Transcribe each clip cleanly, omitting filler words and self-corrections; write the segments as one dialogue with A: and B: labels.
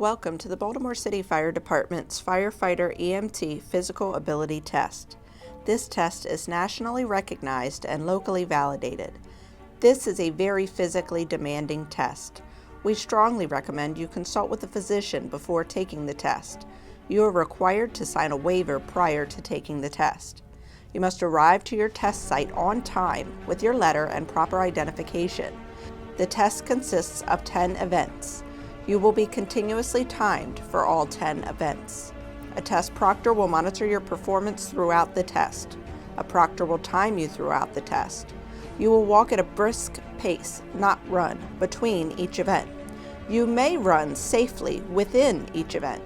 A: Welcome to the Baltimore City Fire Department's Firefighter EMT Physical Ability Test. This test is nationally recognized and locally validated. This is a very physically demanding test. We strongly recommend you consult with a physician before taking the test. You are required to sign a waiver prior to taking the test. You must arrive to your test site on time with your letter and proper identification. The test consists of 10 events. You will be continuously timed for all 10 events. A test proctor will monitor your performance throughout the test. A proctor will time you throughout the test. You will walk at a brisk pace, not run, between each event. You may run safely within each event.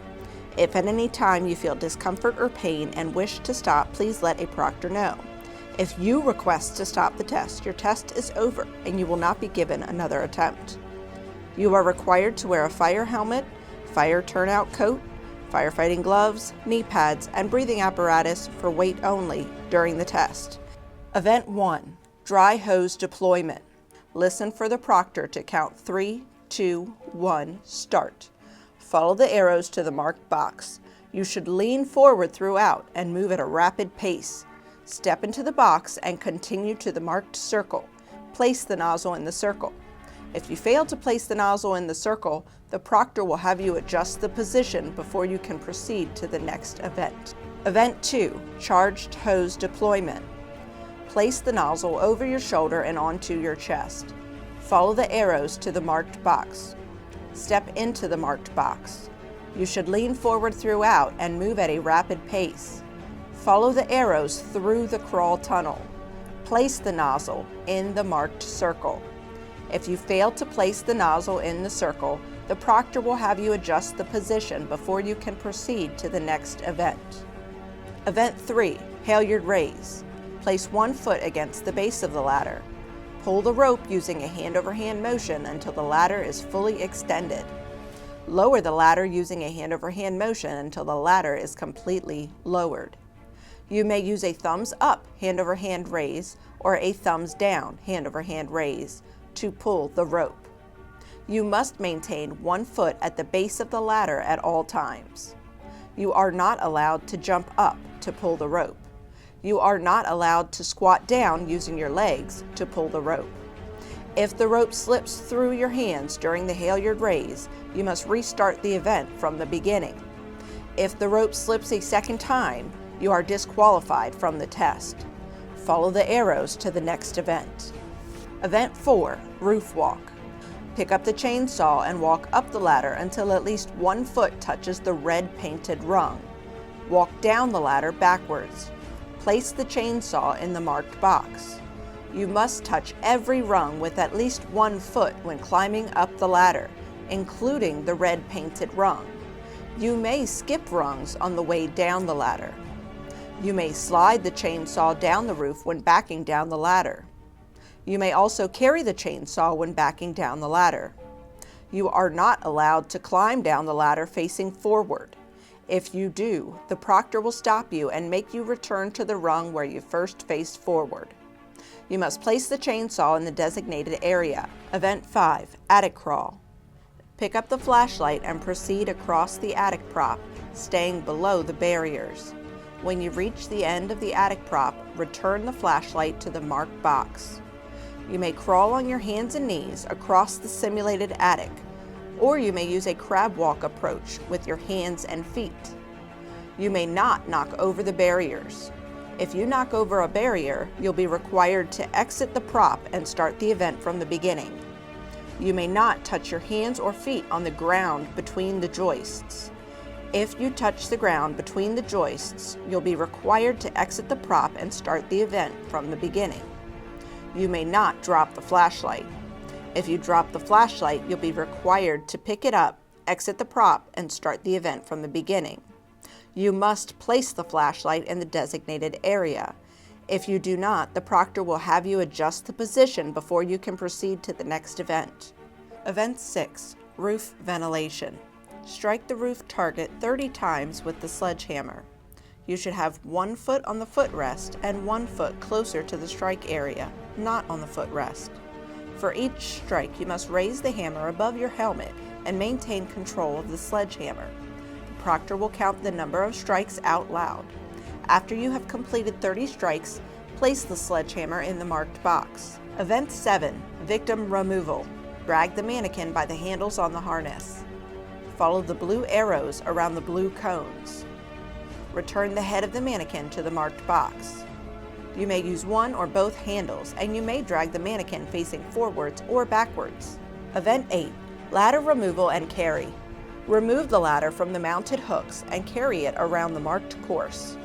A: If at any time you feel discomfort or pain and wish to stop, please let a proctor know. If you request to stop the test, your test is over and you will not be given another attempt. You are required to wear a fire helmet, fire turnout coat, firefighting gloves, knee pads, and breathing apparatus for weight only during the test. Event 1, dry hose deployment. Listen for the proctor to count 3, 2, 1, start. Follow the arrows to the marked box. You should lean forward throughout and move at a rapid pace. Step into the box and continue to the marked circle. Place the nozzle in the circle. If you fail to place the nozzle in the circle, the proctor will have you adjust the position before you can proceed to the next event. Event 2, charged hose deployment. Place the nozzle over your shoulder and onto your chest. Follow the arrows to the marked box. Step into the marked box. You should lean forward throughout and move at a rapid pace. Follow the arrows through the crawl tunnel. Place the nozzle in the marked circle. If you fail to place the nozzle in the circle, the proctor will have you adjust the position before you can proceed to the next event. Event 3, halyard raise. Place one foot against the base of the ladder. Pull the rope using a hand-over-hand motion until the ladder is fully extended. Lower the ladder using a hand-over-hand motion until the ladder is completely lowered. You may use a thumbs up hand-over-hand raise or a thumbs down hand-over-hand raise to pull the rope. You must maintain 1 foot at the base of the ladder at all times. You are not allowed to jump up to pull the rope. You are not allowed to squat down using your legs to pull the rope. If the rope slips through your hands during the halyard raise, you must restart the event from the beginning. If the rope slips a second time, you are disqualified from the test. Follow the arrows to the next event. Event 4, roof walk. Pick up the chainsaw and walk up the ladder until at least 1 foot touches the red painted rung. Walk down the ladder backwards. Place the chainsaw in the marked box. You must touch every rung with at least 1 foot when climbing up the ladder, including the red painted rung. You may skip rungs on the way down the ladder. You may slide the chainsaw down the roof when backing down the ladder. You may also carry the chainsaw when backing down the ladder. You are not allowed to climb down the ladder facing forward. If you do, the proctor will stop you and make you return to the rung where you first faced forward. You must place the chainsaw in the designated area. Event 5, attic crawl. Pick up the flashlight and proceed across the attic prop, staying below the barriers. When you reach the end of the attic prop, return the flashlight to the marked box. You may crawl on your hands and knees across the simulated attic, or you may use a crab walk approach with your hands and feet. You may not knock over the barriers. If you knock over a barrier, you'll be required to exit the prop and start the event from the beginning. You may not touch your hands or feet on the ground between the joists. If you touch the ground between the joists, you'll be required to exit the prop and start the event from the beginning. You may not drop the flashlight. If you drop the flashlight, you'll be required to pick it up, exit the prop, and start the event from the beginning. You must place the flashlight in the designated area. If you do not, the proctor will have you adjust the position before you can proceed to the next event. Event 6, roof ventilation. Strike the roof target 30 times with the sledgehammer. You should have 1 foot on the footrest and 1 foot closer to the strike area, not on the footrest. For each strike, you must raise the hammer above your helmet and maintain control of the sledgehammer. The proctor will count the number of strikes out loud. After you have completed 30 strikes, place the sledgehammer in the marked box. Event 7, Victim Removal. Drag the mannequin by the handles on the harness. Follow the blue arrows around the blue cones. Return the head of the mannequin to the marked box. You may use one or both handles, and you may drag the mannequin facing forwards or backwards. Event 8, Ladder Removal and Carry. Remove the ladder from the mounted hooks and carry it around the marked course.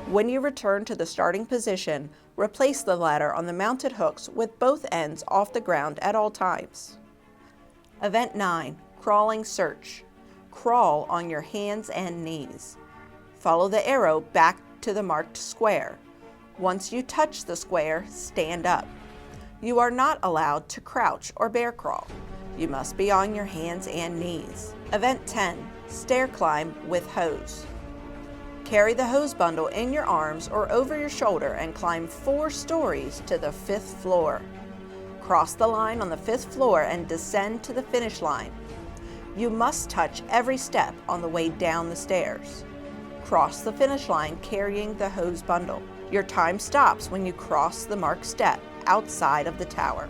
A: When you return to the starting position, replace the ladder on the mounted hooks with both ends off the ground at all times. Event 9, Crawling Search. Crawl on your hands and knees. Follow the arrow back to the marked square. Once you touch the square, stand up. You are not allowed to crouch or bear crawl. You must be on your hands and knees. Event 10, Stair Climb with Hose. Carry the hose bundle in your arms or over your shoulder and climb 4 stories to the 5th floor. Cross the line on the 5th floor and descend to the finish line. You must touch every step on the way down the stairs. Cross the finish line carrying the hose bundle. Your time stops when you cross the marked step outside of the tower.